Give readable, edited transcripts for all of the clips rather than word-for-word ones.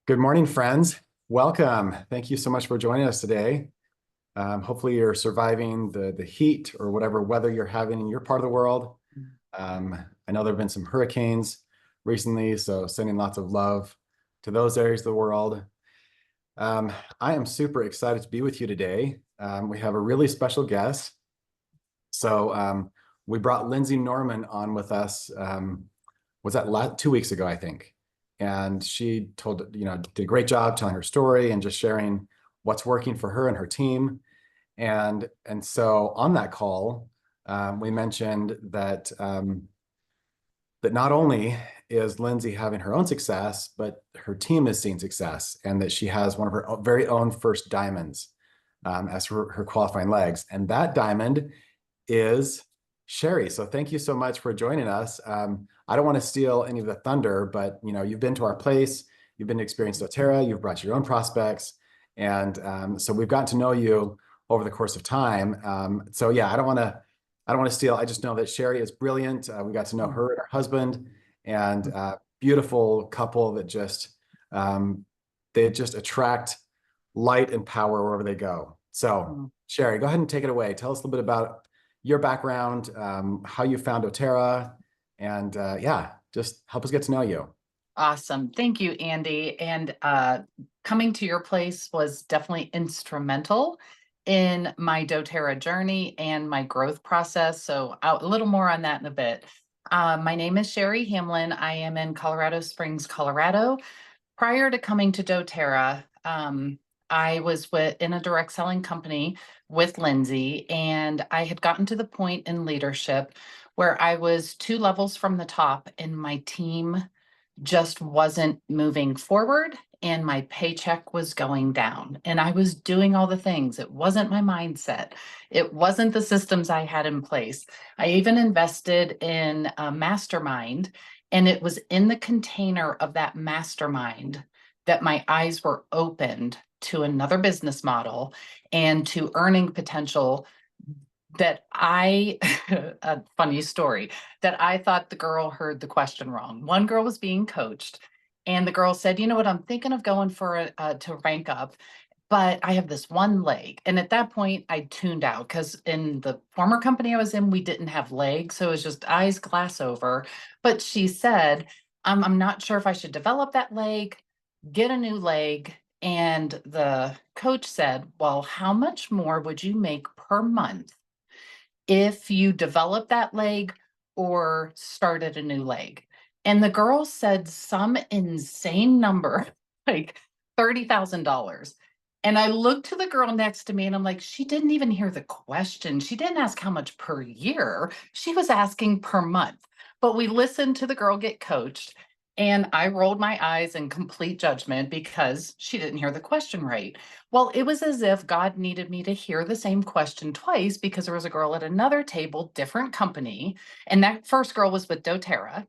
Good morning, friends. Welcome. Thank you so much for joining us today. Hopefully you're surviving the heat or whatever weather you're having in your part of the world. I know there have been some hurricanes recently, so sending lots of love to those areas of the world. I am super excited to be with you today. We have a really special guest. So we brought Lindsay Norman on with us. Was that 2 weeks ago, I think. And she did a great job telling her story and just sharing what's working for her and her team. And so on that call, we mentioned that not only is Lindsay having her own success, but her team is seeing success, and that she has one of her very own first diamonds as her qualifying legs. And that diamond is Shari. So thank you so much for joining us. I don't want to steal any of the thunder, but you've been to our place, you've been to experience doTERRA, you've brought your own prospects, and so we've gotten to know you over the course of time. So yeah, I don't want to steal. I just know that Shari is brilliant. We got to know her and her husband, and beautiful couple that they just attract light and power wherever they go. So Shari, go ahead and take it away. Tell us a little bit about your background, how you found doTERRA, and yeah, just help us get to know you. Awesome. Thank you, Andy. And coming to your place was definitely instrumental in my doTERRA journey and my growth process. So a little more on that in a bit. My name is Shari Hamlin. I am in Colorado Springs, Colorado. Prior to coming to doTERRA, I was in a direct selling company with Lindsay, and I had gotten to the point in leadership where I was 2 levels from the top, and my team just wasn't moving forward, and my paycheck was going down, and I was doing all the things. It wasn't my mindset. It wasn't the systems I had in place. I even invested in a mastermind, and it was in the container of that mastermind that my eyes were opened to another business model and to earning potential that a funny story, that I thought the girl heard the question wrong. One girl was being coached, and the girl said, "You know what, I'm thinking of going for to rank up, but I have this one leg." And at that point, I tuned out, because in the former company I was in, we didn't have legs. So it was just eyes glass over. But she said, I'm not sure if I should develop that leg, get a new leg. And the coach said, "Well, how much more would you make per month if you develop that leg or started a new leg?" And the girl said some insane number, like $30,000. And I looked to the girl next to me and I'm like, she didn't even hear the question. She didn't ask how much per year. She was asking per month. But we listened to the girl get coached. And I rolled my eyes in complete judgment because she didn't hear the question right. Well, it was as if God needed me to hear the same question twice, because there was a girl at another table, different company. And that first girl was with doTERRA.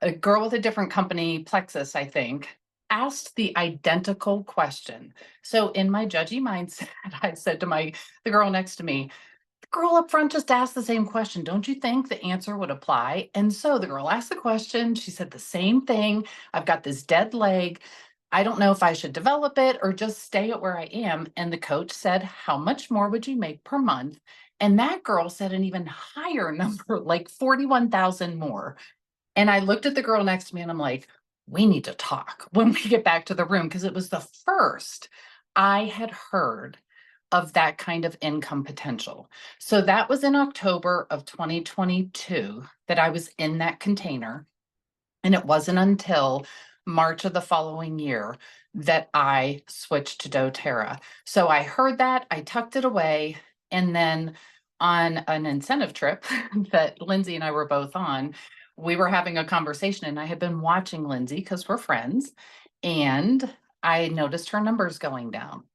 A girl with a different company, Plexus, I think, asked the identical question. So in my judgy mindset, I said to the girl next to me, "The girl up front just asked the same question. Don't you think the answer would apply?" And so the girl asked the question. She said the same thing. "I've got this dead leg. I don't know if I should develop it or just stay at where I am." And the coach said, "How much more would you make per month?" And that girl said an even higher number, like 41,000 more. And I looked at the girl next to me and I'm like, we need to talk when we get back to the room, because it was the first I had heard of that kind of income potential. So that was in October of 2022 that I was in that container. And it wasn't until March of the following year that I switched to doTERRA. So I heard that, I tucked it away, and then on an incentive trip that Lindsay and I were both on, we were having a conversation, and I had been watching Lindsay because we're friends, and I noticed her numbers going down.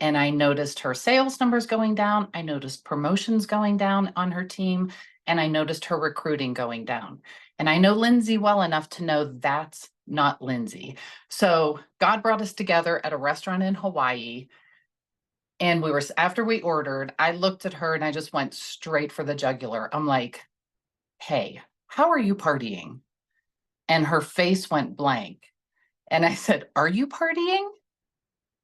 And I noticed her sales numbers going down. I noticed promotions going down on her team. And I noticed her recruiting going down. And I know Lindsay well enough to know that's not Lindsay. So God brought us together at a restaurant in Hawaii. And after we ordered, I looked at her and I just went straight for the jugular. I'm like, "Hey, how are you partying?" And her face went blank. And I said, "Are you partying?"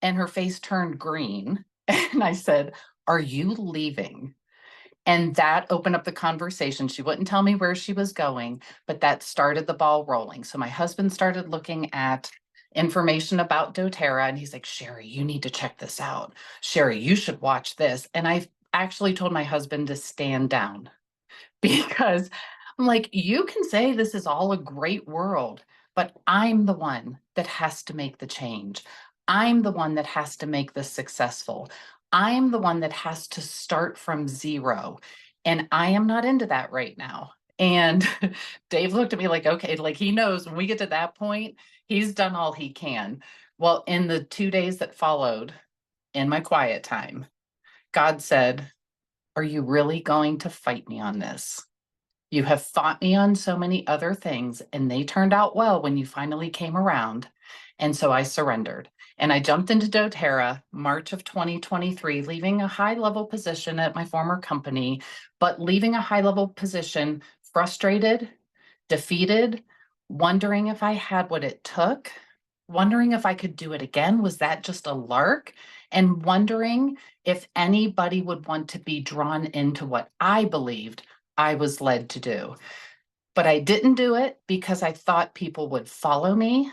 And her face turned green. And I said, "Are you leaving?" And that opened up the conversation. She wouldn't tell me where she was going, but that started the ball rolling. So my husband started looking at information about doTERRA, and he's like, "Shari, you need to check this out. Shari, you should watch this." And I actually told my husband to stand down because I'm like, "You can say this is all a great world, but I'm the one that has to make the change. I'm the one that has to make this successful. I'm the one that has to start from zero. And I am not into that right now." And Dave looked at me like, okay, like he knows when we get to that point, he's done all he can. Well, in the 2 days that followed, in my quiet time, God said, "Are you really going to fight me on this? You have fought me on so many other things, and they turned out well when you finally came around." And so I surrendered. And I jumped into doTERRA March of 2023, leaving a high level position at my former company, but leaving a high level position frustrated, defeated, wondering if I had what it took, wondering if I could do it again. Was that just a lark? And wondering if anybody would want to be drawn into what I believed I was led to do. But I didn't do it because I thought people would follow me.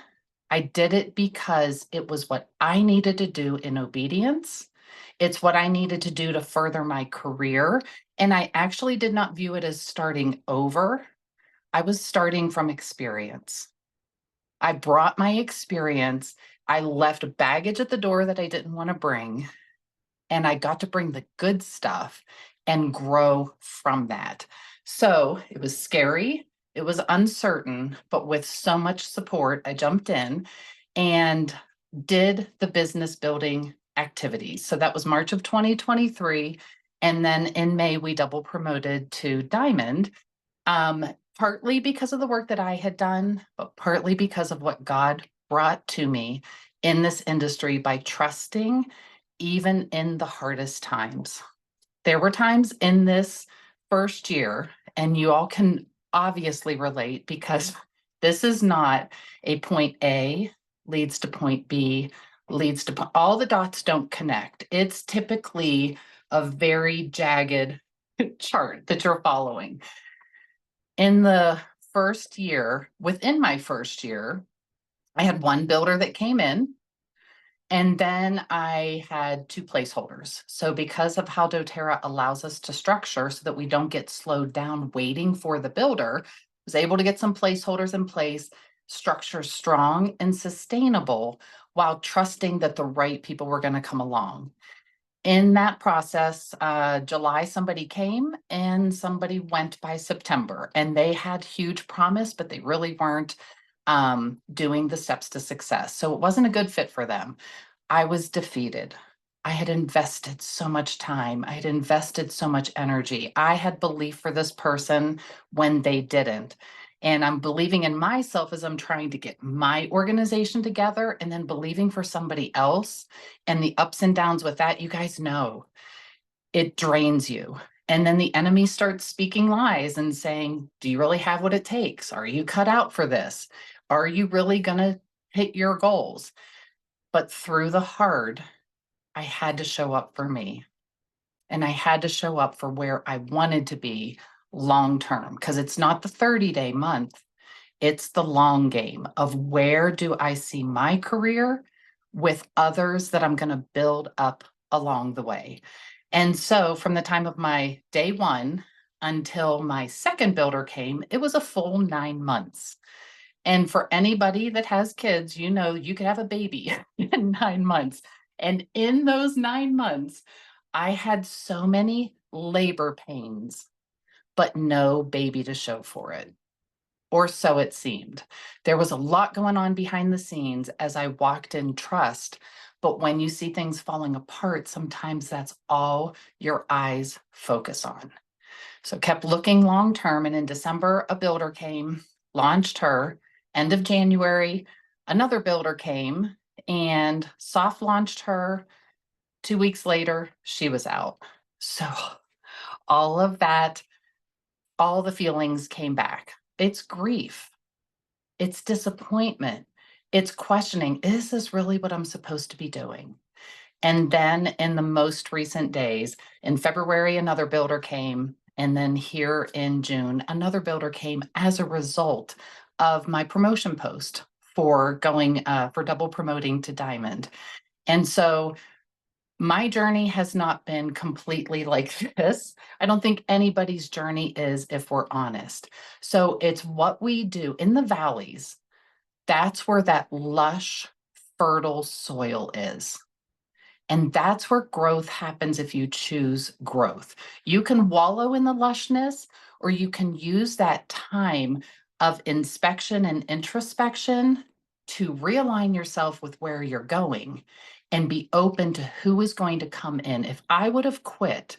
I did it because it was what I needed to do in obedience. It's what I needed to do to further my career. And I actually did not view it as starting over. I was starting from experience. I brought my experience. I left baggage at the door that I didn't want to bring, and I got to bring the good stuff and grow from that. So it was scary, it was uncertain, but with so much support, I jumped in and did the business building activities. So that was March of 2023. And then in May, we double promoted to Diamond, partly because of the work that I had done, but partly because of what God brought to me in this industry by trusting even in the hardest times. There were times in this first year, and you all can obviously relate because this is not a point A leads to point B, leads to all the dots don't connect. It's typically a very jagged chart that you're following. In the first year, within my first year, I had one builder that came in, and then I had two placeholders. So because of how doTERRA allows us to structure so that we don't get slowed down waiting for the builder, I was able to get some placeholders in place, structure strong and sustainable while trusting that the right people were going to come along. In that process, July, somebody came and somebody went by September, and they had huge promise, but they really weren't doing the steps to success. So it wasn't a good fit for them. I was defeated. I had invested so much time. I had invested so much energy. I had belief for this person when they didn't. And I'm believing in myself as I'm trying to get my organization together and then believing for somebody else. And the ups and downs with that, you guys know, it drains you. And then the enemy starts speaking lies and saying, "Do you really have what it takes? Are you cut out for this? Are you really going to hit your goals?" But through the hard, I had to show up for me, and I had to show up for where I wanted to be long term, because it's not the 30-day month, it's the long game of where do I see my career with others that I'm going to build up along the way. And so from the time of my day one until my second builder came, it was a full 9 months. And for anybody that has kids, you know, you could have a baby in 9 months. And in those 9 months, I had so many labor pains, but no baby to show for it. Or so it seemed. There was a lot going on behind the scenes as I walked in trust. But when you see things falling apart, sometimes that's all your eyes focus on. So kept looking long term. And in December, a builder came, launched her. End of January, another builder came and soft launched her. 2 weeks later, she was out. So all of that, all the feelings came back. It's grief, it's disappointment, it's questioning, is this really what I'm supposed to be doing? And then in the most recent days, in February, another builder came. And then here in June, another builder came as a result of my promotion post for going for double promoting to diamond. And so my journey has not been completely like this. I don't think anybody's journey is, if we're honest. So it's what we do in the valleys. That's where that lush, fertile soil is. And that's where growth happens if you choose growth. You can wallow in the lushness, or you can use that time of inspection and introspection to realign yourself with where you're going and be open to who is going to come in. If I would have quit,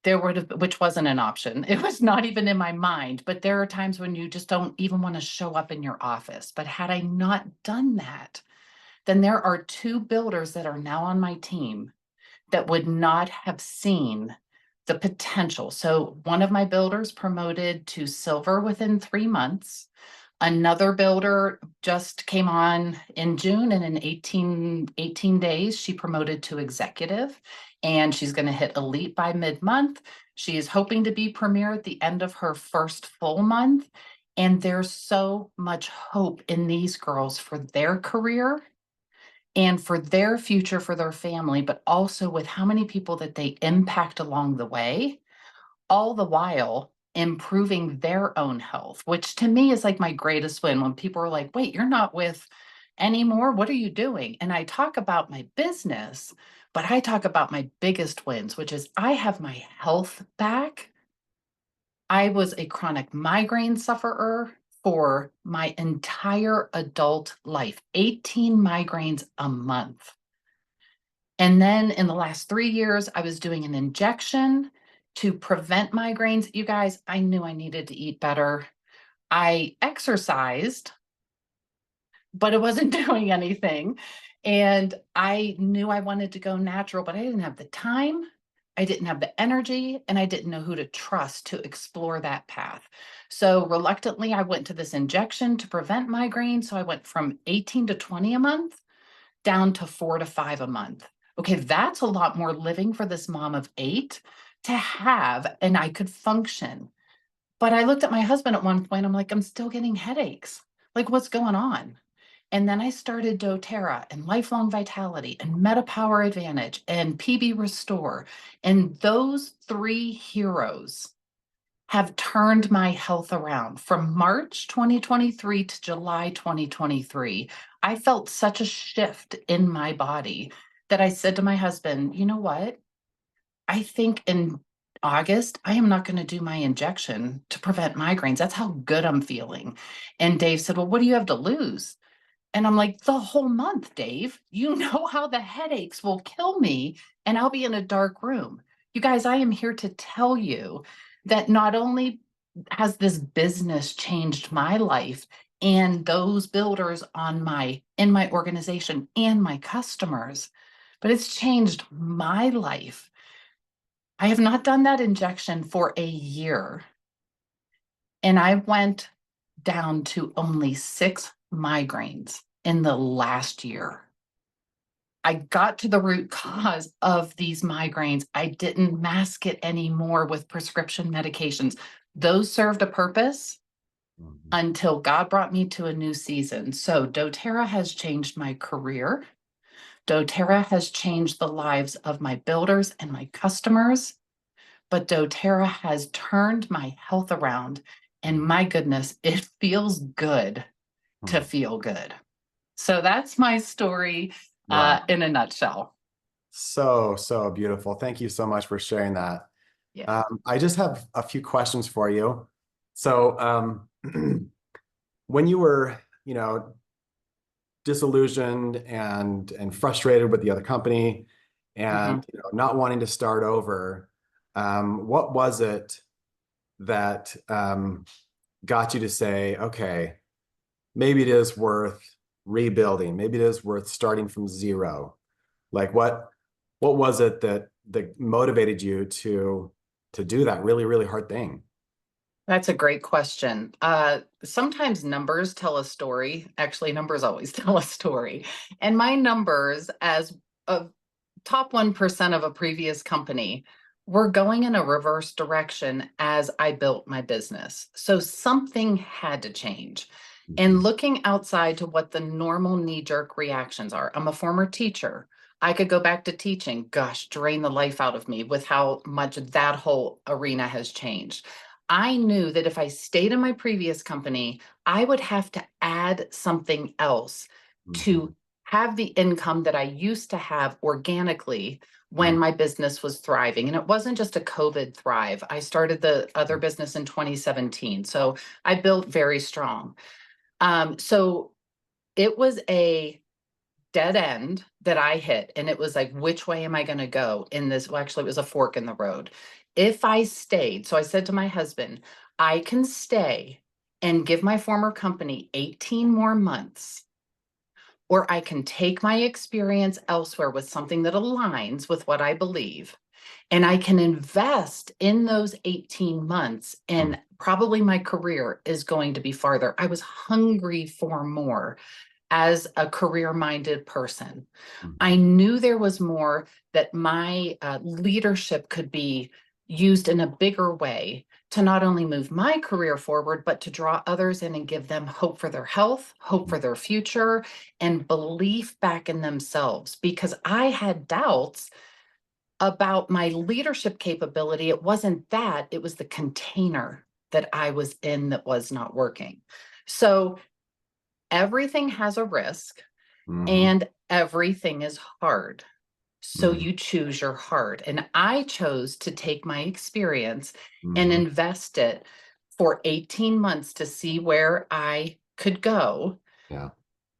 there would have, which wasn't an option. It was not even in my mind, but there are times when you just don't even want to show up in your office. But had I not done that, then there are two builders that are now on my team that would not have seen the potential. So one of my builders promoted to silver within 3 months. Another builder just came on in June, and in 18 days, she promoted to executive, and she's going to hit elite by mid-month. She is hoping to be premier at the end of her first full month. And there's so much hope in these girls for their career and for their future, for their family, but also with how many people that they impact along the way, all the while improving their own health, which to me is like my greatest win. When people are like, wait, you're not with anymore, what are you doing? And I talk about my business, but I talk about my biggest wins, which is I have my health back. I was a chronic migraine sufferer for my entire adult life, 18 migraines a month. And then in the last 3 years, I was doing an injection to prevent migraines. You guys, I knew I needed to eat better. I exercised, but it wasn't doing anything. And I knew I wanted to go natural, but I didn't have the time. I didn't have the energy, and I didn't know who to trust to explore that path. So reluctantly, I went to this injection to prevent migraine. So I went from 18 to 20 a month down to 4 to 5 a month. Okay, that's a lot more living for this mom of 8 to have, and I could function. But I looked at my husband at one point, I'm like, I'm still getting headaches. Like, what's going on? And then I started doTERRA and Lifelong Vitality and MetaPower Advantage and PB Restore. And those three heroes have turned my health around. From March 2023 to July 2023, I felt such a shift in my body that I said to my husband, you know what? I think in August, I am not going to do my injection to prevent migraines. That's how good I'm feeling. And Dave said, well, what do you have to lose? And I'm like, the whole month, Dave. You know how the headaches will kill me, and I'll be in a dark room. You guys, I am here to tell you that not only has this business changed my life and those builders on in my organization and my customers, but it's changed my life. I have not done that injection for a year, and I went down to only 6 migraines in the last year. I got to the root cause of these migraines. I didn't mask it anymore with prescription medications. Those served a purpose until God brought me to a new season. So doTERRA has changed my career. doTERRA has changed the lives of my builders and my customers. But doTERRA has turned my health around. And my goodness, it feels good to feel good. So that's my story Wow. in a nutshell. So beautiful. Thank you so much for sharing that. Yeah. I just have a few questions for you. So, when you were, disillusioned and frustrated with the other company and Mhm. not wanting to start over, what was it that got you to say, okay, maybe it is worth rebuilding, maybe it is worth starting from zero? Like what was it that motivated you to do that really, really hard thing? That's a great question. Sometimes numbers tell a story. Actually, numbers always tell a story. And my numbers as a top 1% of a previous company were going in a reverse direction as I built my business. So something had to change. And Mhm. looking outside to what the normal knee-jerk reactions are. I'm a former teacher. I could go back to teaching. Gosh, drain the life out of me with how much that whole arena has changed. I knew that if I stayed in my previous company, I would have to add something else Mhm. to have the income that I used to have organically when Mhm. my business was thriving. And it wasn't just a COVID thrive. I started the other business in 2017. So I built very strong. So it was a dead end that I hit. And it was like, which way am I going to go in this? Well, actually, it was a fork in the road. If I stayed, so I said to my husband, I can stay and give my former company 18 more months, or I can take my experience elsewhere with something that aligns with what I believe. And I can invest in those 18 months, Mhm. and probably my career is going to be farther. I was hungry for more as a career minded person. I Mhm. knew there was more, that my leadership could be used in a bigger way to not only move my career forward, but to draw others in and give them hope for their health, hope for their future, and belief back in themselves. Because I had doubts about my leadership capability. It wasn't that, it was the container that I was in that was not working. So everything has a risk Mhm. and everything is hard. So Mhm. you choose your heart. And I chose to take my experience and Mhm. invest it for 18 months to see where I could go. Yeah.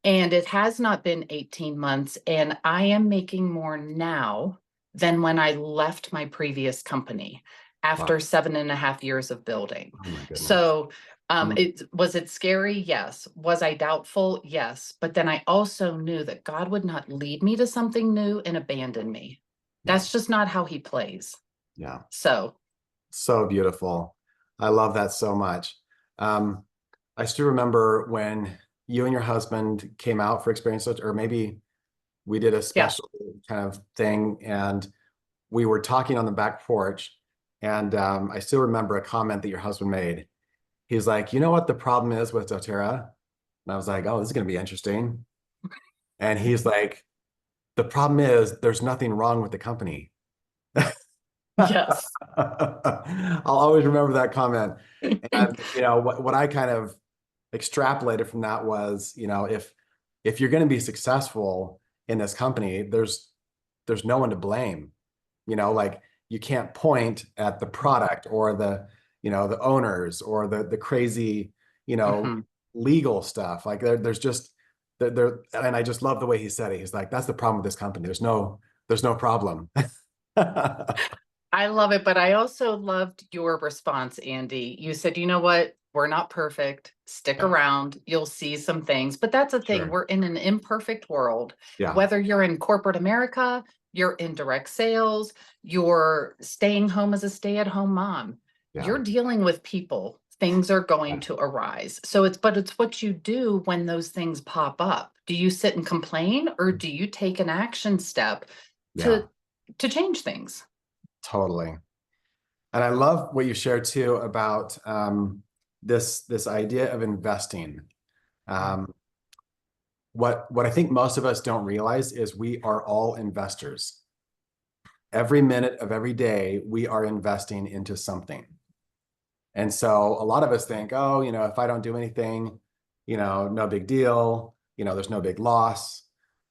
And it has not been 18 months, and I am making more now than when I left my previous company Wow. after 7.5 years of building. Oh my goodness. So, Mm. it scary? Yes. Was I doubtful? Yes. But then I also knew that God would not lead me to something new and abandon me. Yeah. That's just not how he plays. Yeah. So, So beautiful. I love that so much. Um, I still remember when you and your husband came out for Experience, or maybe we did a yeah. special kind of thing, and we were talking on the back porch. And I still remember a comment that your husband made. He's like, you know what the problem is with doTERRA? And I was like, oh, this is going to be interesting. And he's like, the problem is there's nothing wrong with the company. Yes. I'll always remember that comment. And what I kind of extrapolated from that was, if you're going to be successful in this company, there's no one to blame. Like you can't point at the product or the owners or the crazy, you know, Mhm. legal stuff. Like there's just there, and I just love the way he said it. He's like, that's the problem with this company. There's no problem. I love it, but I also loved your response, Andy. You said, you know what? We're not perfect. Stick Yeah, around. You'll see some things. But that's the thing. sure. We're in an imperfect world. Yeah, Whether you're in corporate America, you're in direct sales, you're staying home as a stay-at-home mom, yeah, you're dealing with people. Things are going yeah, to arise. But it's what you do when those things pop up. Do you sit and complain, or do you take an action step yeah, to to change things? totally. And I love what you shared too about this idea of investing. Um, what I think most of us don't realize is we are all investors. Every minute of every day, we are investing into something. And so a lot of us think, oh, if I don't do anything, no big deal, there's no big loss.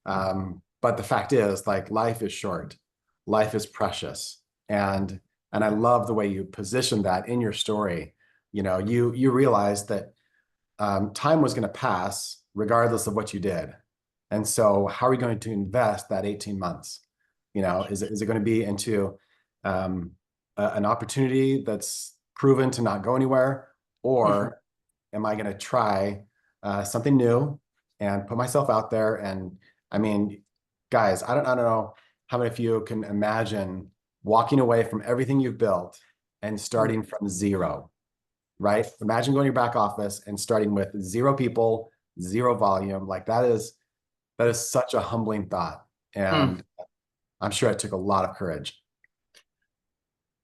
But the fact is, like, life is short, life is precious. And I love the way you position that in your story. You realized that time was going to pass regardless of what you did. And so how are we going to invest that 18 months? Is it going to be into an opportunity that's proven to not go anywhere? Mhm. Or am I going to try something new and put myself out there? And I mean, guys, I don't know how many of you can imagine walking away from everything you've built and starting from zero. right? Imagine going to your back office and starting with 0 people, 0 volume. Like that is such a humbling thought. Mm. And I'm sure it took a lot of courage.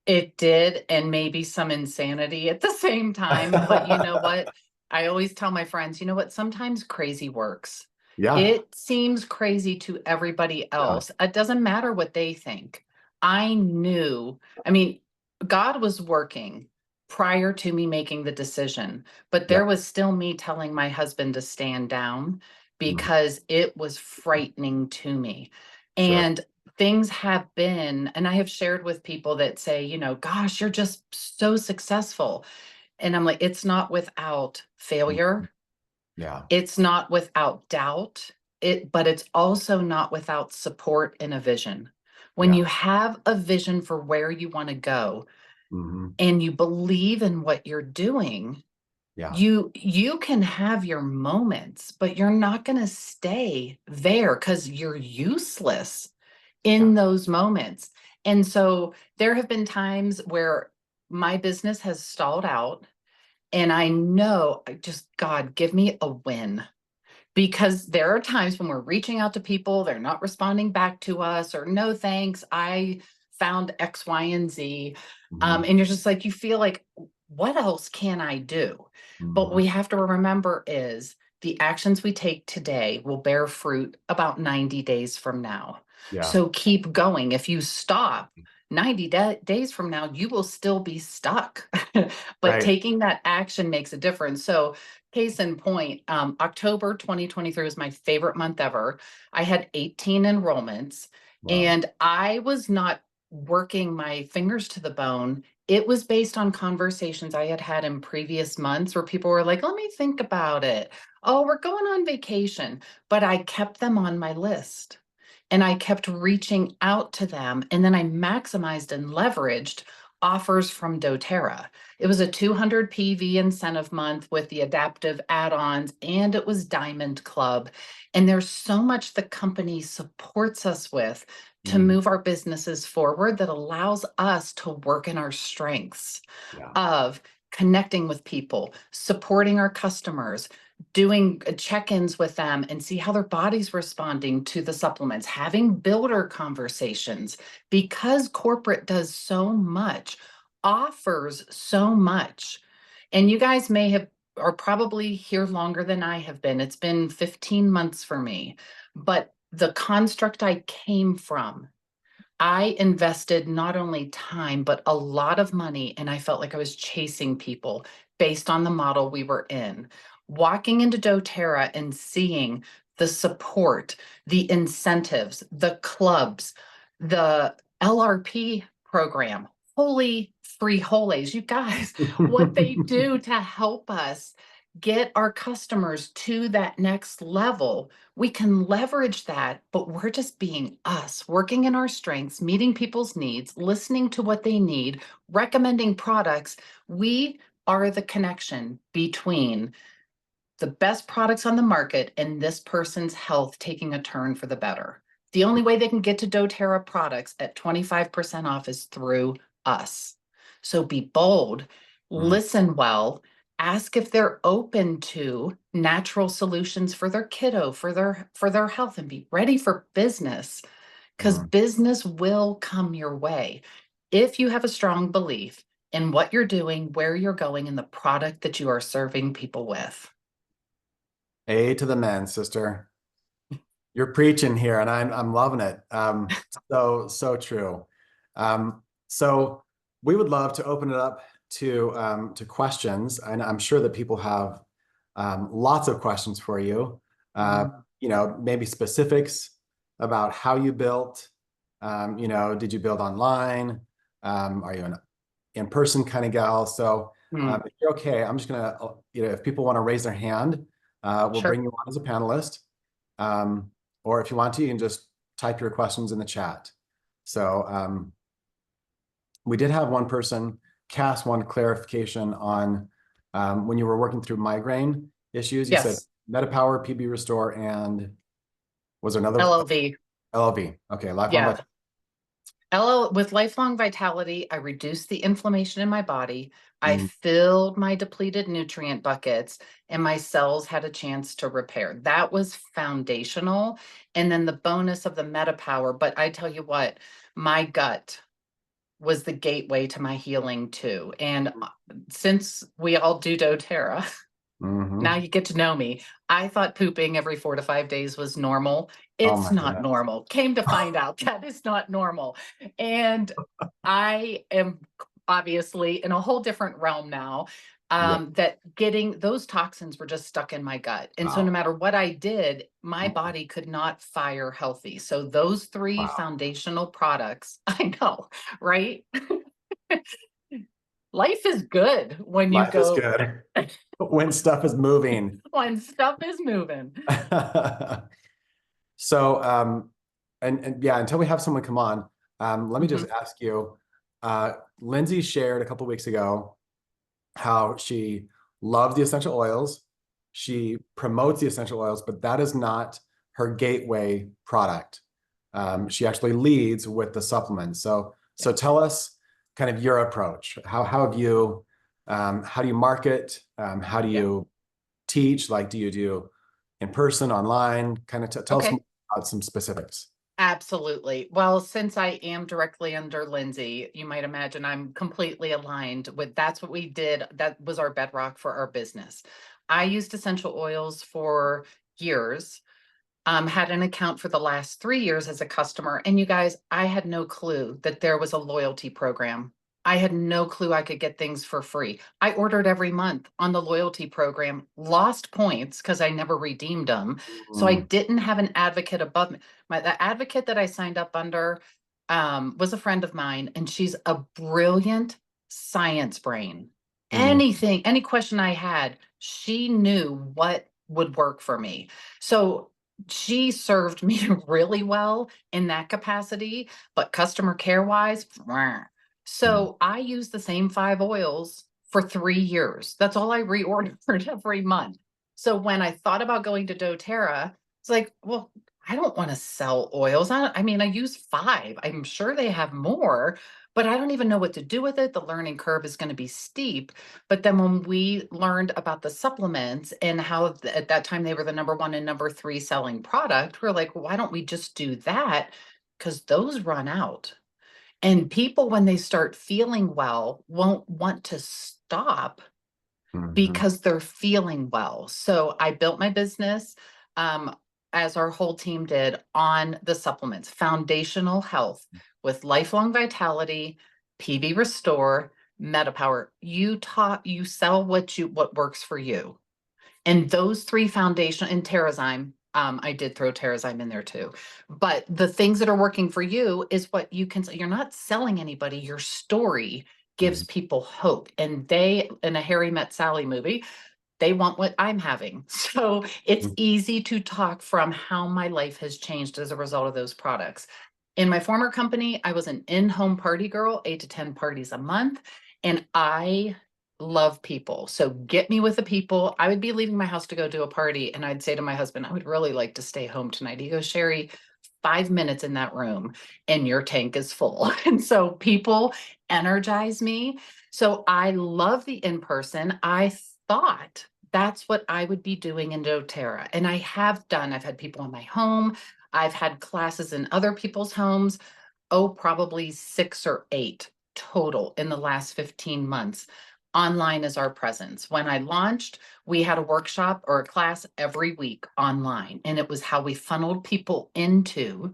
It did, and maybe some insanity at the same time. But you know what? I always tell my friends, you know what? Sometimes crazy works. Yeah. It seems crazy to everybody Yeah. else. It doesn't matter what they think. I knew, I mean, God was working prior to me making the decision, but Yeah. there was still me telling my husband to stand down Mhm. because it was frightening to me. Sure. And things have been, and I have shared with people that say, you know, gosh, you're just so successful. And I'm like, it's not without Mhm. failure. Yeah. It's not without doubt. But it's also not without support and a vision. When Yeah. you have a vision for where you want to go Hmm. and you believe in what you're doing, Yeah. you can have your moments, but you're not going to stay there because you're useless Yeah. in those moments. And so there have been times where my business has stalled out, and I know, just God, give me a win. Because there are times when we're reaching out to people, they're not responding back to us, or no thanks, I found X, Y, and Z. Hmm. And you're just like, you feel like, what else can I do? But what Hmm. we have to remember is the actions we take today will bear fruit about 90 days from now. Yeah. So keep going. If you stop 90 days from now, you will still be stuck. But Right. taking that action makes a difference. So case in point, October 2023 was my favorite month ever. I had 18 enrollments, Wow. and I was not working my fingers to the bone. It was based on conversations I had had in previous months where people were like, let me think about it. Oh, we're going on vacation. But I kept them on my list and I kept reaching out to them. And then I maximized and leveraged offers from doTERRA. It was a 200 PV incentive month with the adaptive add-ons, and it was Diamond Club. And there's so much the company supports us with to Mhm. move our businesses forward that allows us to work in our strengths Yeah. of connecting with people, supporting our customers, doing check-ins with them and see how their body's responding to the supplements, having builder conversations, because corporate does so much, offers so much. And you guys may have are probably here longer than I have been. It's been 15 months for me, but the construct I came from, I invested not only time, but a lot of money, and I felt like I was chasing people based on the model we were in. Walking into doTERRA and seeing the support, the incentives, the clubs, the LRP program, holy free holies, you guys, what they do to help us get our customers to that next level, we can leverage that, but we're just being us, working in our strengths, meeting people's needs, listening to what they need, recommending products. We are the connection between the best products on the market and this person's health taking a turn for the better. The only way they can get to doTERRA products at 25% off is through us. So be bold, Mm. listen well, ask if they're open to natural solutions for their kiddo, for their health, and be ready for business, because Mm. business will come your way if you have a strong belief in what you're doing, where you're going, and the product that you are serving people with. A to the men, sister. You're preaching here, and I'm loving it. So true. So we would love to open it up to questions, and I'm sure that people have lots of questions for you. Mm. Maybe specifics about how you built. Did you build online? Are you an in-person kind of gal? So Mm. if you're okay, I'm just gonna, if people want to raise their hand, we'll Sure. bring you on as a panelist. Um, or if you want to, you can just type your questions in the chat. So we did have one person cast one clarification on when you were working through migraine issues. You said Yes. MetaPower, PB Restore, and was there another LLV. LLV? Okay, lifelong Yeah. vitamin. With lifelong vitality, I reduced the inflammation in my body. I Mm, filled my depleted nutrient buckets and my cells had a chance to repair. That was foundational. And then the bonus of the meta power. But I tell you what, my gut was the gateway to my healing too. And since we all do doTERRA, now mhm. you get to know me. I thought pooping every 4 to 5 days was normal. Oh It's my not goodness. normal. Came to find out that is not normal. And I am obviously in a whole different realm now. Yeah. That getting those toxins were just stuck in my gut. And so no Wow. matter what I did, my Mm, body could not fire healthy. So those three wow. foundational products, I know, right? Life is good when you Life is go good when stuff is moving. when stuff is moving. So, and yeah, until we have someone come on, let me just Mhm. ask you, Lindsay shared a couple weeks ago how she loves the essential oils. She promotes the essential oils, but that is not her gateway product. She actually leads with the supplements. So Yes. tell us kind of your approach. How have you, how do you market? How do Yeah. you teach? Like, do you do in person, online? Kind of tell us more Okay. about some specifics. Absolutely. Well, since I am directly under Lindsay, you might imagine I'm completely aligned with that's what we did. That was our bedrock for our business. I used essential oils for years. Had an account for the last 3 years as a customer. And you guys, I had no clue that there was a loyalty program. I had no clue I could get things for free. I ordered every month on the loyalty program, lost points because I never redeemed them. So I Mm, didn't have an advocate above me. The advocate that I signed up under was a friend of mine, and she's a brilliant science brain. mm, Anything, any question I had, she knew what would work for me. So she served me really well in that capacity, but customer care wise, mm, so I used the same 5 oils for 3 years. That's all I reordered every month. So when I thought about going to doTERRA, it's like, well, I don't want to sell oils. I mean, I use five. I'm sure they have more, but I don't even know what to do with it. The learning curve is going to be steep. But then when we learned about the supplements and how at that time they were the number one and number three selling product, we're like, well, why don't we just do that? Because those run out. And people, when they start feeling well, won't want to stop mhm, because they're feeling well. So I built my business, um, as our whole team did, on the supplements, foundational health with lifelong vitality, PV Restore, MetaPower. You sell what works for you. And those three foundation and Terrazyme, I did throw Terrazyme in there too. But the things that are working for you is what you can, you're not selling anybody. Your story gives mhm, people hope. And they, in a Harry Met Sally movie, they want what I'm having. So it's mhm, easy to talk from how my life has changed as a result of those products. In my former company, I was an in-home party girl, 8 to 10 parties a month, and I love people. So get me with the people. I would be leaving my house to go to a party, and I'd say to my husband, I would really like to stay home tonight. He goes, Sherry, 5 minutes in that room and your tank is full. And so people energize me. So I love the in person. I thought that's what I would be doing in doTERRA. And I have done, I've had people in my home, I've had classes in other people's homes. Oh, probably 6 or 8 total in the last 15 months. Online is our presence. When I launched, we had a workshop or a class every week online, and it was how we funneled people into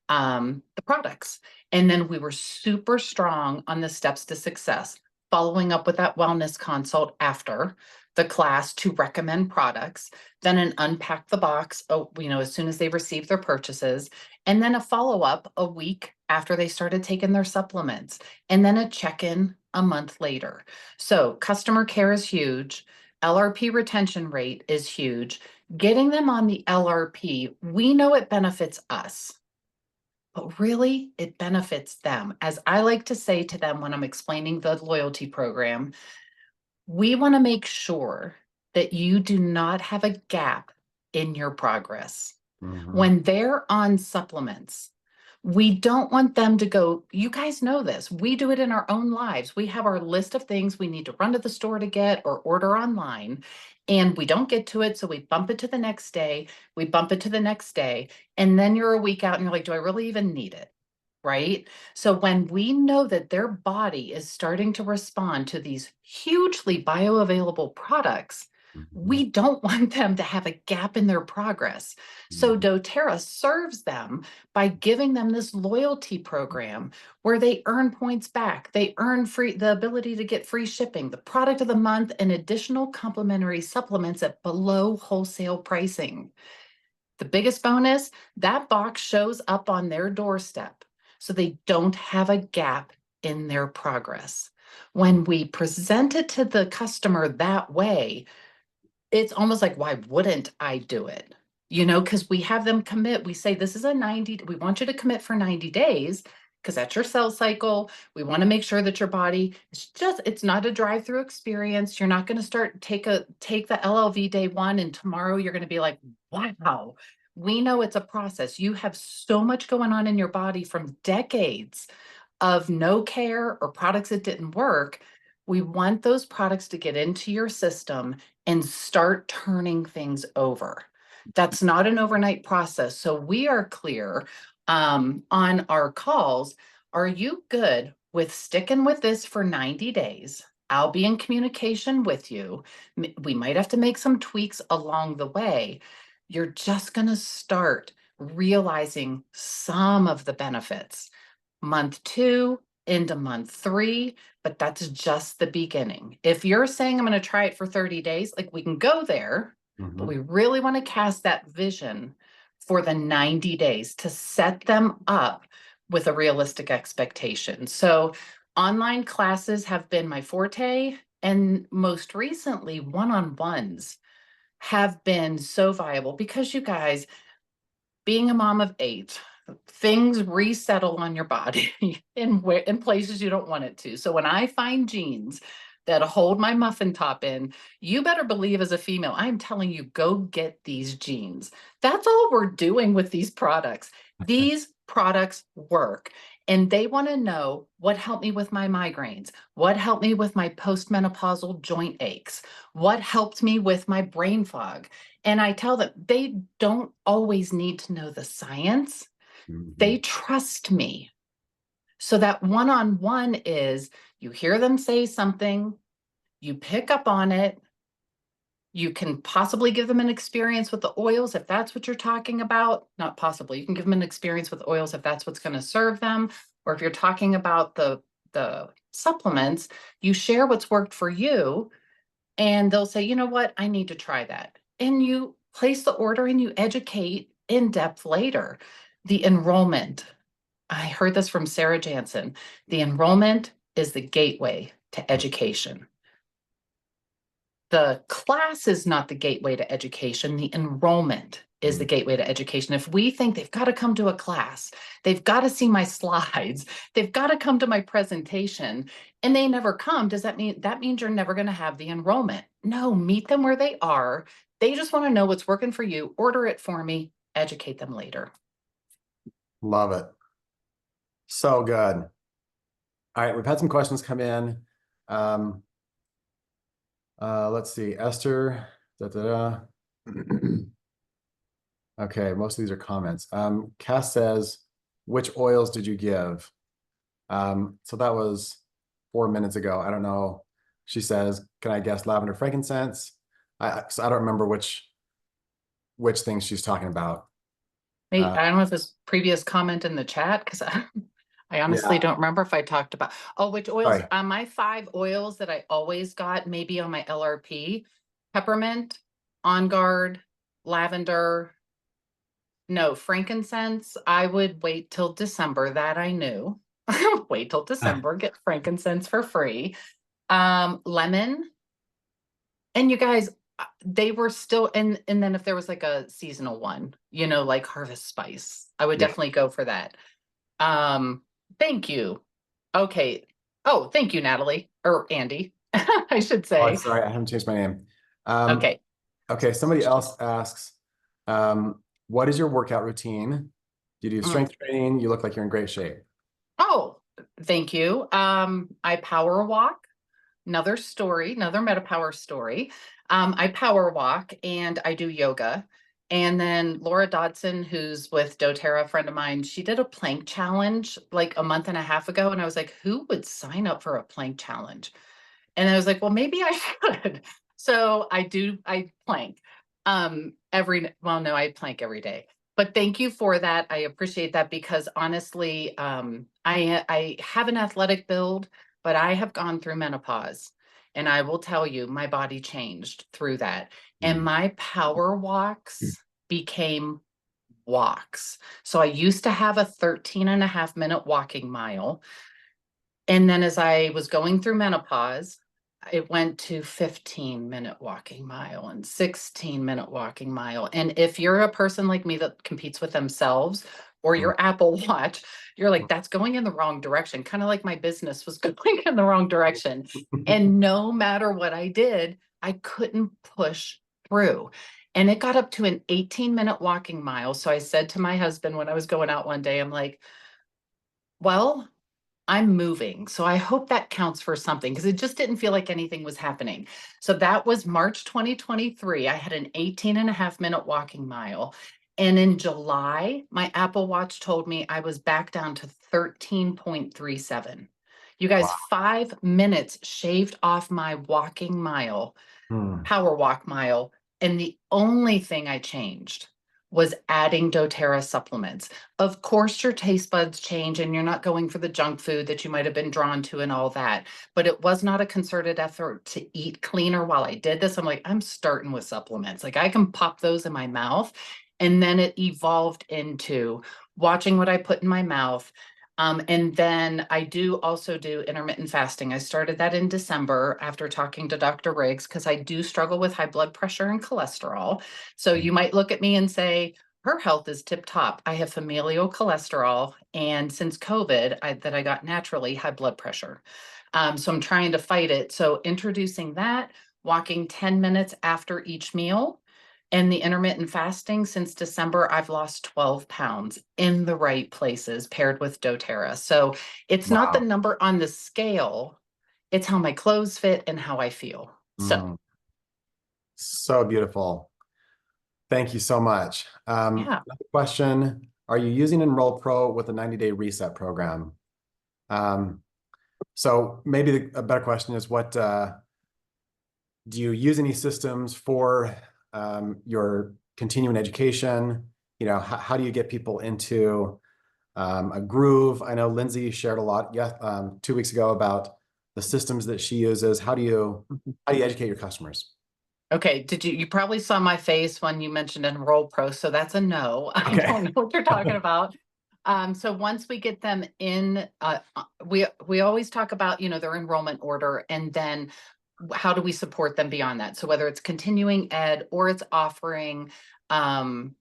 the products. And then we were super strong on the steps to success, following up with that wellness consult after the class to recommend products, then an unpack the box, as soon as they receive their purchases, and then a follow up a week after they started taking their supplements, and then a check in a month later. So customer care is huge. LRP retention rate is huge. Getting them on the LRP, we know it benefits us, but really it benefits them. As I like to say to them when I'm explaining the loyalty program, we want to make sure that you do not have a gap in your progress. mhm, When they're on supplements, We don't want them to go, you guys know this. We do it in our own lives. We have our list of things we need to run to the store to get or order online, and we don't get to it. So we bump it to the next day. We bump it to the next day. And then you're a week out and you're like, do I really even need it? Right? So when we know that their body is starting to respond to these hugely bioavailable products, Mhm. we don't want them to have a gap in their progress. So Mhm. doTERRA serves them by giving them this loyalty program where they earn points back. They earn the ability to get free shipping, the product of the month, and additional complimentary supplements at below wholesale pricing. The biggest bonus, that box shows up on their doorstep, so they don't have a gap in their progress. When we present it to the customer that way, it's almost like, why wouldn't I do it? Because we have them commit. We say, this is a 90, we want you to commit for 90 days because that's your cell cycle. We want to make sure that your body it's not a drive-through experience. You're not going to take the LLV day one and tomorrow you're going to be like, wow. We know it's a process. You have so much going on in your body from decades of no care or products that didn't work. We want those products to get into your system and start turning things over. That's not an overnight process. So we are clear on our calls. Are you good with sticking with this for 90 days? I'll be in communication with you. We might have to make some tweaks along the way. You're just going to start realizing some of the benefits month 2 into month 3, but that's just the beginning. If you're saying I'm going to try it for 30 days, like we can go there, but we Mhm. really want to cast that vision for the 90 days to set them up with a realistic expectation. So online classes have been my forte, and most recently one-on-ones have been so viable because you guys, being a mom of 8, things resettle on your body in places you don't want it to. So when I find jeans that hold my muffin top in, you better believe as a female, I'm telling you, go get these jeans. That's all we're doing with these products. These products work. And they want to know what helped me with my migraines, what helped me with my postmenopausal joint aches, what helped me with my brain fog. And I tell them they don't always need to know the science. They Mhm. trust me. So that one-on-one is you hear them say something, you pick up on it, you can possibly give them an experience with the oils if that's what you're talking about. Not possibly. You can give them an experience with oils if that's what's going to serve them. Or if you're talking about the supplements, you share what's worked for you and they'll say, you know what, I need to try that. And you place the order and you educate in depth later. The enrollment, I heard this from Sarah Jansen. The enrollment is the gateway to education. The class is not the gateway to education. The enrollment is the Mhm. gateway to education. If we think they've got to come to a class, they've got to see my slides, they've got to come to my presentation, and they never come, does that means you're never going to have the enrollment? No, meet them where they are. They just want to know what's working for you. Order it for me, educate them later. Love it. So good. All right, we've had some questions come in. Um, let's see, Esther. Da, da, da. Okay, most of these are comments. Cass says, which oils did you give? So that was 4 minutes ago. I don't know. She says, can I guess lavender frankincense? So I don't remember which things she's talking about. Maybe, Uh, I don't know if this previous comment in the chat, because I honestly yeah, don't remember if I talked about, oh, which oils, sorry. my 5 oils that I always got, maybe on my LRP, peppermint, on guard, lavender, no, frankincense, I would wait till December, that I knew. Wait till December, get frankincense for free. Lemon, and you guys, they were still, and then if there was like a seasonal one, like harvest spice, I would Yeah. definitely go for that. Um, Thank you. Okay. Oh, thank you, Natalie, or Andy, I should Oh, say. sorry, I haven't changed my name. Um, Okay. okay, somebody else asks, what is your workout routine? Do you do Mm. strength training? You look like you're in great shape. Oh, thank you. I power walk. Another story, another MetaPower story. I power walk and I do yoga. And then Laura Dodson, who's with doTERRA, a friend of mine, she did a plank challenge like a month and a half ago. And I was like, who would sign up for a plank challenge? And I was like, well, maybe I should. So I plank well, no, I plank every day. But thank you for that. I appreciate that because honestly, I have an athletic build, but I have gone through menopause. And I will tell you, my body changed through that. And Mm. my power walks became walks. So I used to have a 13 and a half minute walking mile. And then as I was going through menopause, it went to 15-minute walking mile and 16-minute walking mile. And if you're a person like me that competes with themselves or Mm. your Apple Watch, you're like, that's going in the wrong direction. Kind of like my business was going in the wrong direction. And no matter what I did, I couldn't push through. And it got up to an 18-minute walking mile. So I said to my husband when I was going out one day, I'm like, well, I'm moving. So I hope that counts for something because it just didn't feel like anything was happening. So that was March 2023. I had an 18 and a half minute walking mile. And in July, my Apple Watch told me I was back down to 13.37. You guys, Wow. 5 minutes shaved off my walking mile, Mm. power walk mile. And the only thing I changed was adding doTERRA supplements. Of course, your taste buds change and you're not going for the junk food that you might have been drawn to and all that. But it was not a concerted effort to eat cleaner while I did this. I'm like, I'm starting with supplements. Like I can pop those in my mouth. And then it evolved into watching what I put in my mouth. And then I do also do intermittent fasting. I started that in December after talking to Dr. Riggs because I do struggle with high blood pressure and cholesterol. So you might look at me and say, her health is tip top. I have familial cholesterol, and since COVID, that I got naturally high blood pressure. So I'm trying to fight it. So introducing that, walking 10 minutes after each meal, and the intermittent fasting since December, I've lost 12 pounds in the right places paired with doTERRA. So it's not the Wow. number on the scale, it's how my clothes fit and how I feel. So, Mm. So beautiful. Thank you so much. yeah. Another question. Are you using Enroll Pro with a 90-day reset program? Um, so maybe a better question is do you use any systems for your continuing education? How do you get people into a groove? I know Lindsay shared a lot 2 weeks ago about the systems that she uses. How do you educate your customers? Okay, you probably saw my face when you mentioned Enroll Pro, so that's a no. I Okay. don't know what you're talking about. So once we get them in, we always talk about, their enrollment order and then how do we support them beyond that? So whether it's continuing ed or it's offering, um,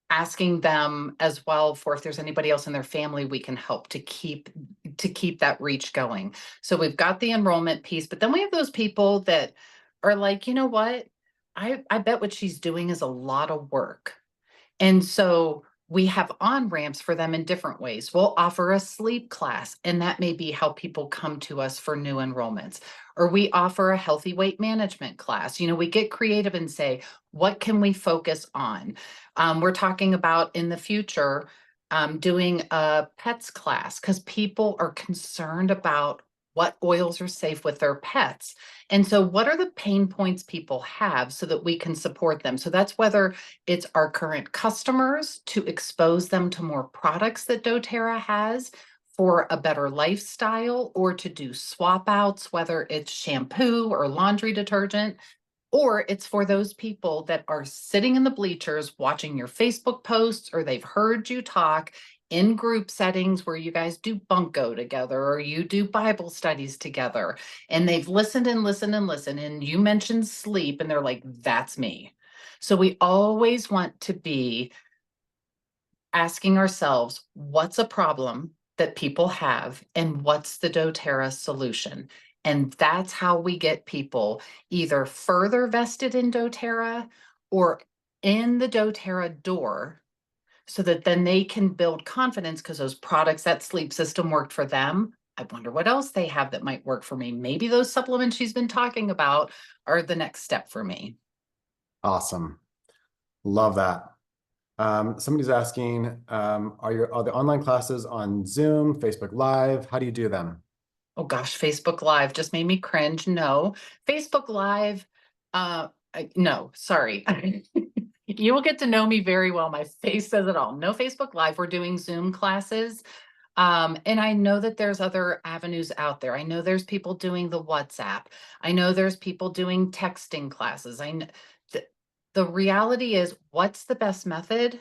asking them as well for if there's anybody else in their family we can help to keep that reach going. So we've got the enrollment piece, but then we have those people that are like, you know what? I bet what she's doing is a lot of work. And so we have on ramps for them in different ways. We'll offer a sleep class, and that may be how people come to us for new enrollments. Or we offer a healthy weight management class. We get creative and say, what can we focus on? We're talking about in the future doing a pets class because people are concerned about what oils are safe with their pets. And so, what are the pain points people have so that we can support them? So, that's whether it's our current customers to expose them to more products that doTERRA has for a better lifestyle or to do swap outs, whether it's shampoo or laundry detergent, or it's for those people that are sitting in the bleachers watching your Facebook posts or they've heard you talk in group settings where you guys do bunko together or you do Bible studies together and they've listened and listened and listened and you mentioned sleep and they're like, that's me. So we always want to be asking ourselves, what's a problem that people have and what's the doTERRA solution? And that's how we get people either further vested in doTERRA or in the doTERRA door so that then they can build confidence because those products, that sleep system worked for them. I wonder what else they have that might work for me. Maybe those supplements she's been talking about are the next step for me. Awesome. Love that. Somebody's asking, are the online classes on Zoom, Facebook Live? How do you do them? Oh gosh, Facebook Live just made me cringe. No, Facebook Live, no, sorry. You will get to know me very well. My face says it all. No Facebook Live. We're doing Zoom classes. And I know that there's other avenues out there. I know there's people doing the WhatsApp. I know there's people doing texting classes. Th- the reality is, what's the best method?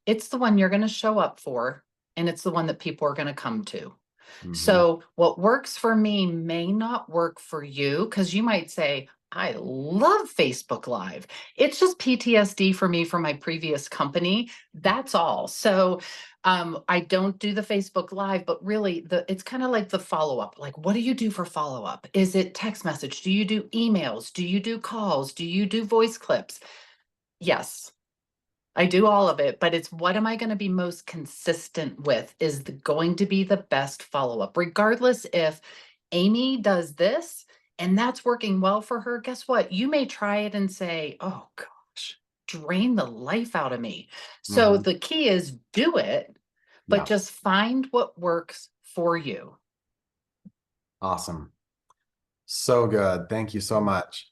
It's the one you're going to show up for, and it's the one that people are going to come to. Mhm. So what works for me may not work for you because you might say, I love Facebook Live. It's just PTSD for me from my previous company. That's all. So I don't do the Facebook Live, but really it's kind of like the follow-up. Like, what do you do for follow-up? Is it text message? Do you do emails? Do you do calls? Do you do voice clips? Yes. I do all of it, but it's what am I going to be most consistent with is going to be the best follow-up. Regardless if Amy does this and that's working well for her, guess what? You may try it and say, oh gosh, drain the life out of me. So Mhm. the key is do it, but Yeah, just find what works for you. awesome. So good. Thank you so much.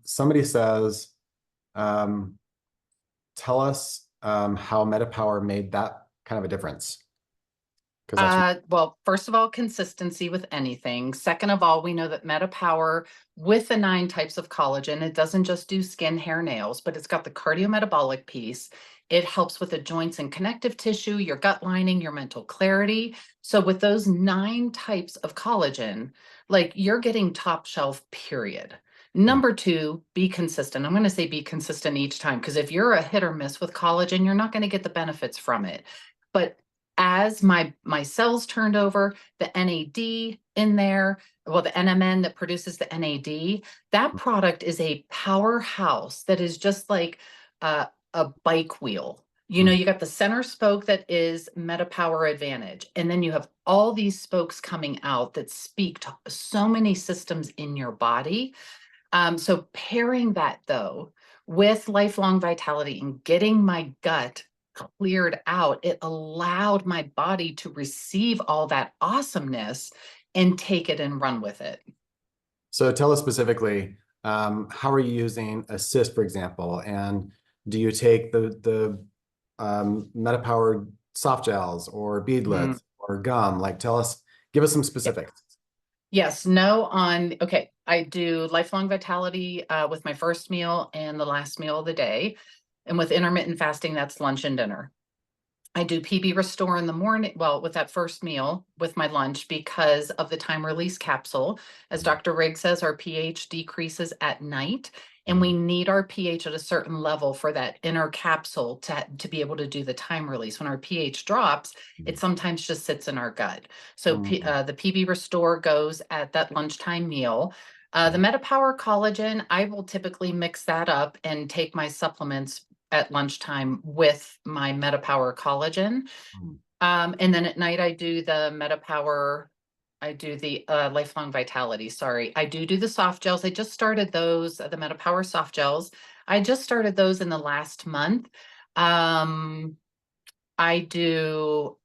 Somebody says, um, tell us how MetaPower made that kind of a difference. Because that's Well, first of all, consistency with anything. Second of all, we know that MetaPower with the 9 types of collagen, it doesn't just do skin, hair, nails, but it's got the cardiometabolic piece. It helps with the joints and connective tissue, your gut lining, your mental clarity. So with those 9 types of collagen, like you're getting top shelf, period. mm, Number 2, be consistent. I'm going to say be consistent each time because if you're a hit or miss with collagen, you're not going to get the benefits from it. But as my cells turned over, the NAD in there, well, the NMN that produces the NAD, that product is a powerhouse that is just like a bike wheel. You know, mm. you got the center spoke that is MetaPower Advantage, and then you have all these spokes coming out that speak to so many systems in your body. So pairing that though with lifelong vitality and getting my gut cleared out, it allowed my body to receive all that awesomeness and take it and run with it. So tell us specifically, how are you using Assist, for example? And do you take the MetaPowered soft gels or Mm. beadlets or gum? Like, give us some Yeah. specifics. Yes, no on, okay. I do lifelong vitality with my first meal and the last meal of the day. And with intermittent fasting, that's lunch and dinner. I do PB Restore in the morning, well, with that first meal with my lunch because of the time release capsule. As Dr. Riggs says, our pH decreases at night, and we Mhm. need our pH at a certain level for that inner capsule to be able to do the time release. When our pH drops, it sometimes just sits in our gut. So Mhm. the PB Restore goes at that lunchtime meal. The Mhm. MetaPower collagen, I will typically mix that up and take my supplements at lunchtime with my MetaPower collagen. Mhm. And then at night, I do the MetaPower, I do the lifelong vitality. Sorry, I do the soft gels. I just started those, the MetaPower soft gels. I just started those in the last month. Um, I do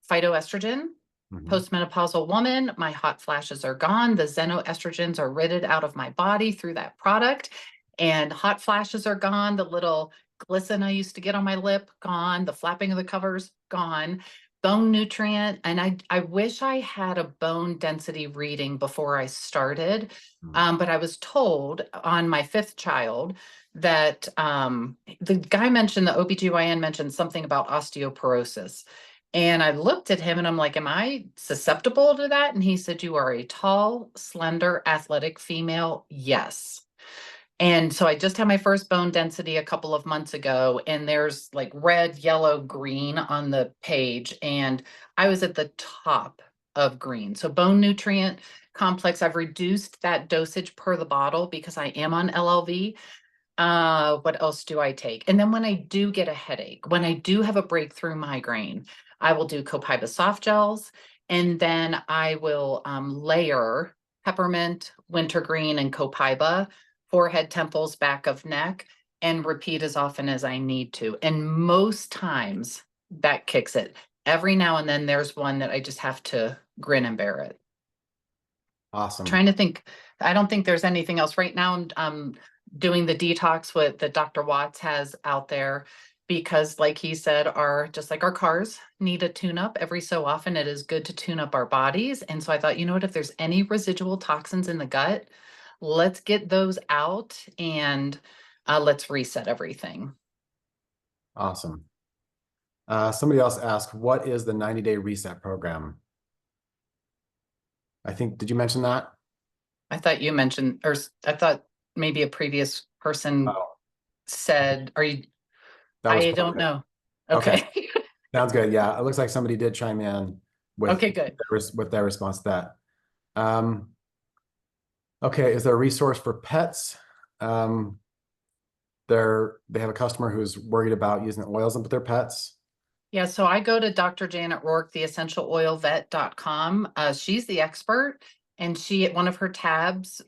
phytoestrogen, Mhm. postmenopausal woman, my hot flashes are gone. The xenoestrogens are ridded out of my body through that product, and hot flashes are gone. The little glisten I used to get on my lip, gone. The flapping of the covers, gone. Bone nutrient, and I wish I had a bone density reading before I started, Mhm. but I was told on my 5th child that the guy mentioned, the OBGYN mentioned something about osteoporosis. And I looked at him and I'm like, am I susceptible to that? And he said, you are a tall, slender, athletic female. Yes. And so I just had my first bone density a couple of months ago, and there's like red, yellow, green on the page. And I was at the top of green. So bone nutrient complex, I've reduced that dosage per the bottle because I am on LLV. What else do I take? And then when I do get a headache, when I do have a breakthrough migraine, I will do Copaiba soft gels, and then I will layer peppermint, wintergreen, and Copaiba, forehead, temples, back of neck, and repeat as often as I need to. And most times that kicks it. Every now and then there's one that I just have to grin and bear it. Awesome. Trying to think. I don't think there's anything else right now. Doing the detox with that Dr. Watts has out there because, like he said, our just like our cars need a tune up every so often. It is good to tune up our bodies. And so I thought, you know what, if there's any residual toxins in the gut, let's get those out and let's reset everything. Awesome. Somebody else asked, what is the 90-day reset program? I think, did you mention that? I thought you mentioned, or I thought maybe a previous person Oh, said, are you, that was I don't perfect. know. Okay. Okay. Sounds good. Yeah. It looks like somebody did chime in with, Okay, good. with their response to that. Okay. Is there a resource for pets? Um, they have a customer who's worried about using oils with their pets. Yeah, so I go to Dr. Janet Rourke, the essentialoilvet.com. She's the expert, and she, at one of her tabs,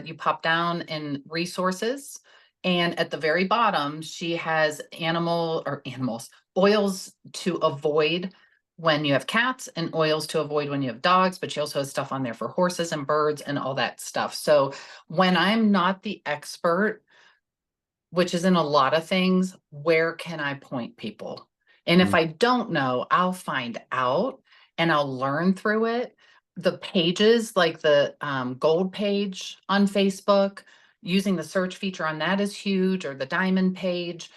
you pop down in resources, and at the very bottom, she has animals, oils to avoid when you have cats and oils to avoid when you have dogs, but she also has stuff on there for horses and birds and all that stuff. So when I'm not the expert, which is in a lot of things, where can I point people? And if Mm, I don't know, I'll find out and I'll learn through it. The pages, like the gold page on Facebook, using the search feature on that is huge, or the diamond page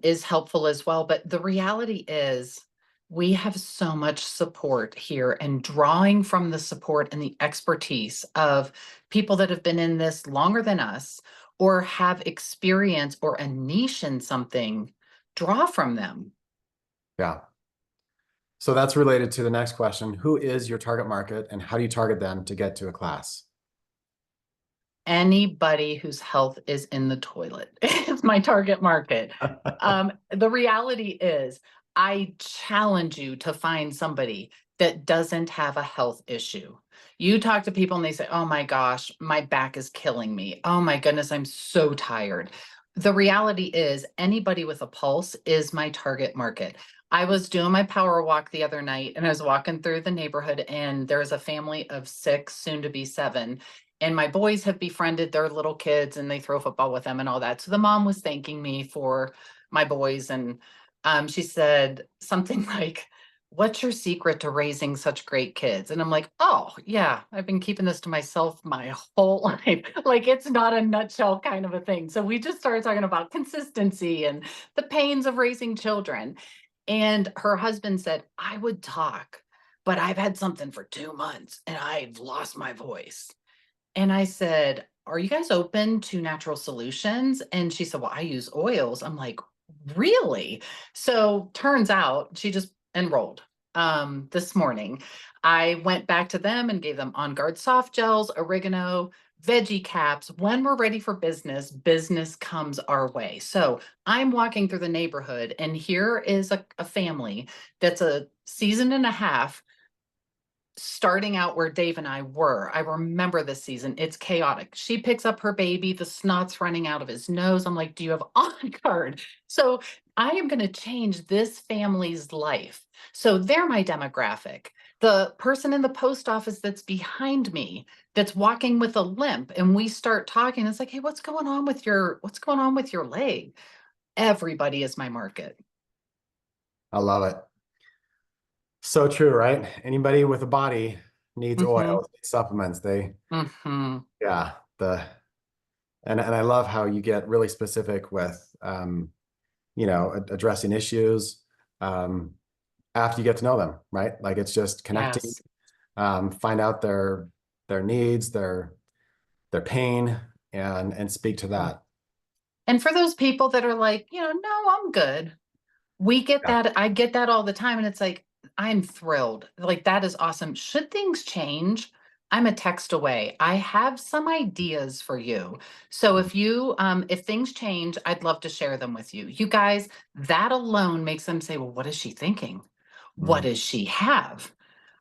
is helpful as well. But the reality is, we have so much support here, and drawing from the support and the expertise of people that have been in this longer than us or have experience or a niche in something, draw from them. yeah. So that's related to the next question. Who is your target market and how do you target them to get to a class? Anybody whose health is in the toilet is my target market. The reality is, I challenge you to find somebody that doesn't have a health issue. You talk to people and they say, oh my gosh, my back is killing me. Oh my goodness, I'm so tired. The reality is, anybody with a pulse is my target market. I was doing my power walk the other night and I was walking through the neighborhood, and there's a family of 6, soon to be 7, and my boys have befriended their little kids and they throw football with them and all that. So the mom was thanking me for my boys, and she said something like, what's your secret to raising such great kids? And I'm like, oh yeah, I've been keeping this to myself my whole life. Like, it's not a nutshell kind of a thing. So we just started talking about consistency and the pains of raising children. And her husband said, I would talk, but I've had something for 2 months and I've lost my voice. And I said, are you guys open to natural solutions? And she said, well, I use oils. I'm like, really? So turns out she just enrolled this morning. I went back to them and gave them On Guard soft gels, oregano, veggie caps. When we're ready for business, business comes our way. So I'm walking through the neighborhood, and here is a family that's a season and a half starting out where Dave and I were. I remember this season. It's chaotic. She picks up her baby, the snot's running out of his nose. I'm like, do you have On Guard? So I am going to change this family's life. So they're my demographic. The person in the post office that's behind me, that's walking with a limp, and we start talking. It's like, hey, what's going on with your leg? Everybody is my market. I love it. So true, right? Anybody with a body needs Mm-hmm. oils, needs supplements. Mm-hmm. Yeah, and I love how you get really specific with, addressing issues, um, after you get to know them, right? Like it's just connecting, Yes. find out their needs, their pain, and speak to that. And for those people that are like, no, I'm good. We get Yeah. that. I get that all the time. And it's like, I'm thrilled. Like, that is awesome. Should things change, I'm a text away. I have some ideas for you. So if things change, I'd love to share them with you. You guys, that alone makes them say, well, what is she thinking? What Mm. does she have?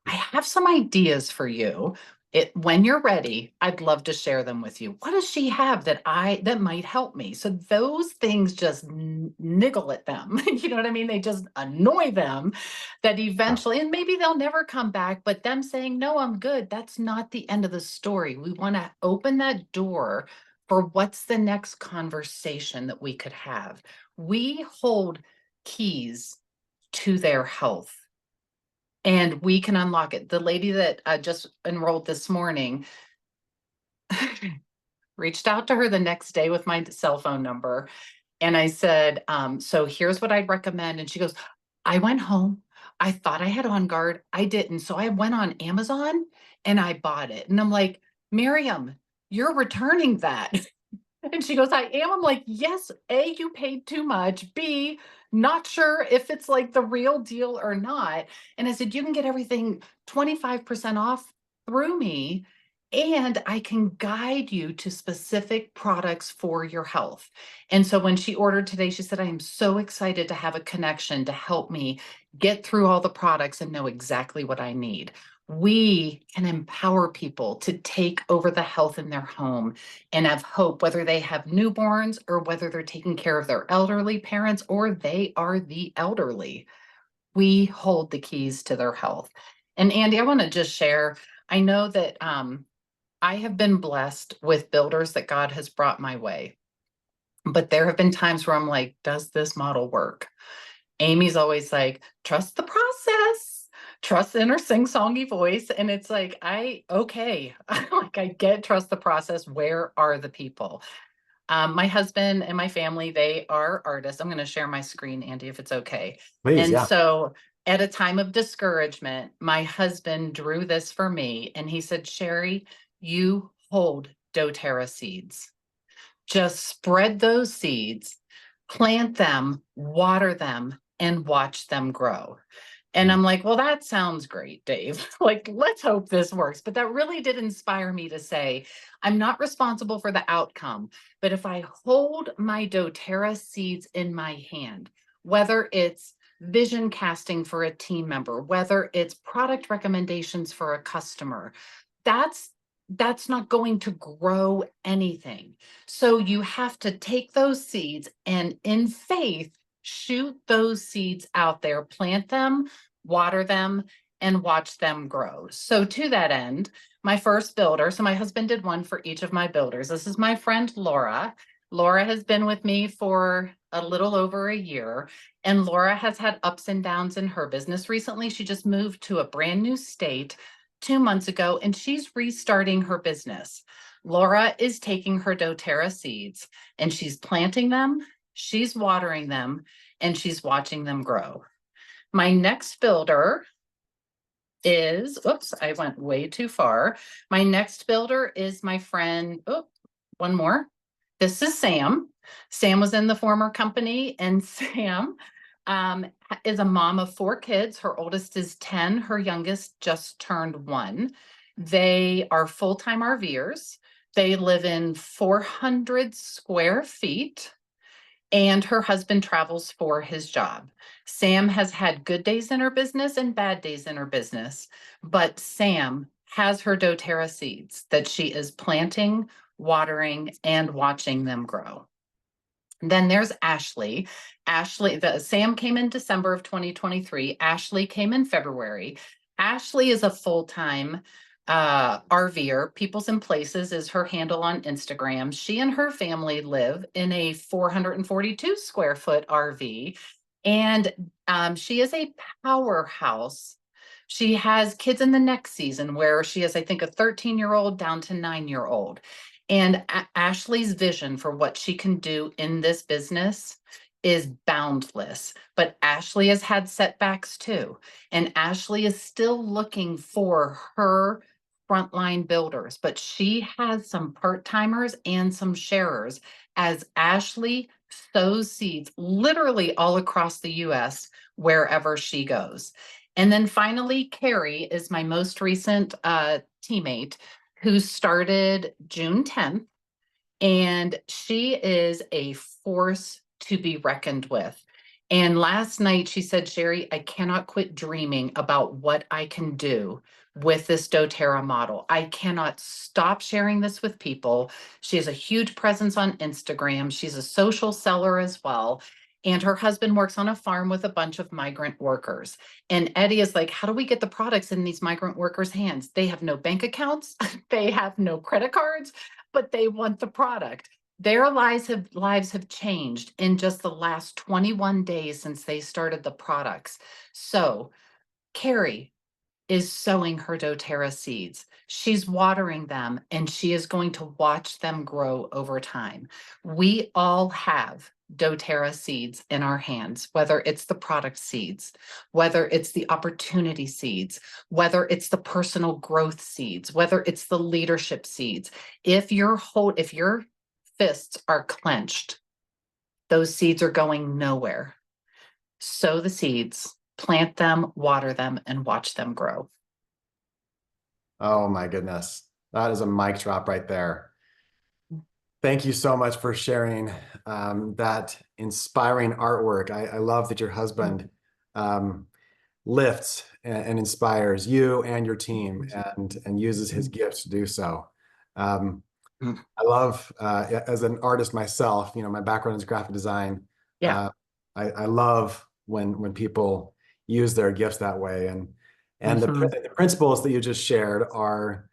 I have some ideas for you. When you're ready, I'd love to share them with you. What does she have that might help me? So those things just niggle at them. You know what I mean? They just annoy them that Yeah. eventually, and maybe they'll never come back, but them saying, no, I'm good. That's not the end of the story. We want to open that door for what's the next conversation that we could have. We hold keys to their health and we can unlock it. The lady that just enrolled this morning reached out to her the next day with my cell phone number. And I said, so here's what I'd recommend. And she goes, I went home. I thought I had On Guard. I didn't. So I went on Amazon and I bought it. And I'm like, Miriam, you're returning that. And she goes, I am. I'm like, yes, A, you paid too much. B, not sure if it's like the real deal or not. And I said, you can get everything 25% off through me. And I can guide you to specific products for your health. And so when she ordered today, she said, I am so excited to have a connection to help me get through all the products and know exactly what I need. We can empower people to take over the health in their home and have hope, whether they have newborns or whether they're taking care of their elderly parents or they are the elderly. We hold the keys to their health. And Andy, I want to just share, I know that I have been blessed with builders that God has brought my way. But there have been times where I'm like, does this model work? Amy's always like, trust the process, trust in her sing-songy voice. And it's like, okay, like I get trust the process. Where are the people? My husband and my family, they are artists. I'm going to share my screen, Andy, if it's okay. Please, And yeah. so at a time of discouragement, my husband drew this for me and he said, Shari, you hold doTERRA seeds. Just spread those seeds, plant them, water them, and watch them grow. And Mm. I'm like, well, that sounds great, Dave. Like, let's hope this works. But that really did inspire me to say, I'm not responsible for the outcome. But if I hold my doTERRA seeds in my hand, whether it's vision casting for a team member, whether it's product recommendations for a customer, that's that's not going to grow anything. So you have to take those seeds and in faith, shoot those seeds out there, plant them, water them, and watch them grow. So to that end, my first builder, so my husband did one for each of my builders. This is my friend Laura. Laura has been with me for a little over a year, and Laura has had ups and downs in her business. Recently, she just moved to a brand new state 2 months ago, and she's restarting her business. Laura is taking her doTERRA seeds and she's planting them, she's watering them, and she's watching them grow. My next builder is, oops, I went way too far. My next builder is my friend, oh, one more. This is Sam. Sam was in the former company, and Sam um, is a mom of 4 kids. Her oldest is 10, her youngest just turned 1. They are full-time RVers. They live in 400 square feet and her husband travels for his job. Sam has had good days in her business and bad days in her business, but Sam has her doTERRA seeds that she is planting, watering, and watching them grow. Then there's Ashley. Sam came in December of 2023. Ashley came in February. Ashley is a full-time RVer. Peoples and Places is her handle on Instagram. She and her family live in a 442 square foot RV, and she is a powerhouse. She has kids in the next season where she has, I think, a 13-year-old down to 9-year-old. And Ashley's vision for what she can do in this business is boundless. But Ashley has had setbacks too. And Ashley is still looking for her frontline builders, but she has some part-timers and some sharers as Ashley sows seeds literally all across the US wherever she goes. And then finally, Carrie is my most recent teammate who started June 10th, and she is a force to be reckoned with. And last night she said, Shari, I cannot quit dreaming about what I can do with this doTERRA model. I cannot stop sharing this with people. She has a huge presence on Instagram. She's a social seller as well. And her husband works on a farm with a bunch of migrant workers. And Eddie is like, how do we get the products in these migrant workers' hands? They have no bank accounts, they have no credit cards, but they want the product. Their lives have changed in just the last 21 days since they started the products. So Carrie is sowing her doTERRA seeds. She's watering them, and she is going to watch them grow over time. We all have doTERRA seeds in our hands, whether it's the product seeds, whether it's the opportunity seeds, whether it's the personal growth seeds, whether it's the leadership seeds. If your fists are clenched, those seeds are going nowhere. Sow the seeds, plant them, water them, and watch them grow. Oh my goodness. That is a mic drop right there. Thank you so much for sharing that inspiring artwork. I love that your husband lifts and inspires you and your team and uses his gifts to do so. I love, as an artist myself, my background is graphic design. Yeah. I love when people use their gifts that way. And the principles that you just shared are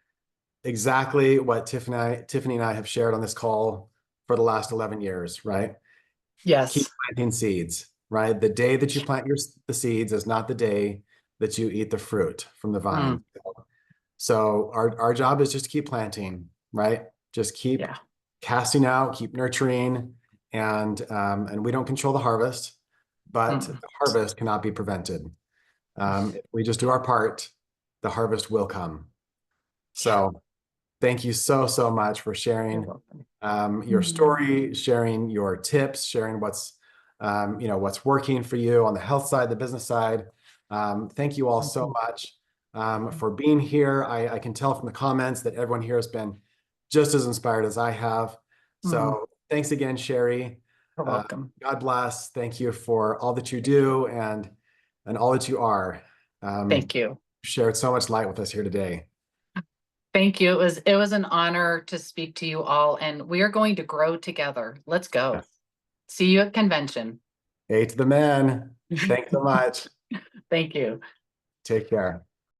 exactly what Tiffany and I have shared on this call for the last 11 years, right? Keep Yes. planting seeds, right? The day that you plant the seeds is not the day that you eat the fruit from the vine. So our job is just to keep planting, right? Just keep casting out, keep nurturing, and we don't control the harvest, but the harvest cannot be prevented. If we just do our part, the harvest will come. So thank you so, so much for sharing your story, sharing your tips, sharing what's working for you on the health side, the business side. Thank you all so much for being here. I can tell from the comments that everyone here has been just as inspired as I have. So thanks again, Shari. You're welcome. God bless. Thank you for all that you do and all that you are. Thank you. Shared so much light with us here today. Thank you. It was an honor to speak to you all, and we are going to grow together. Let's go. Yes. See you at convention. Hey to the man. Thanks so much. Thank you. Take care.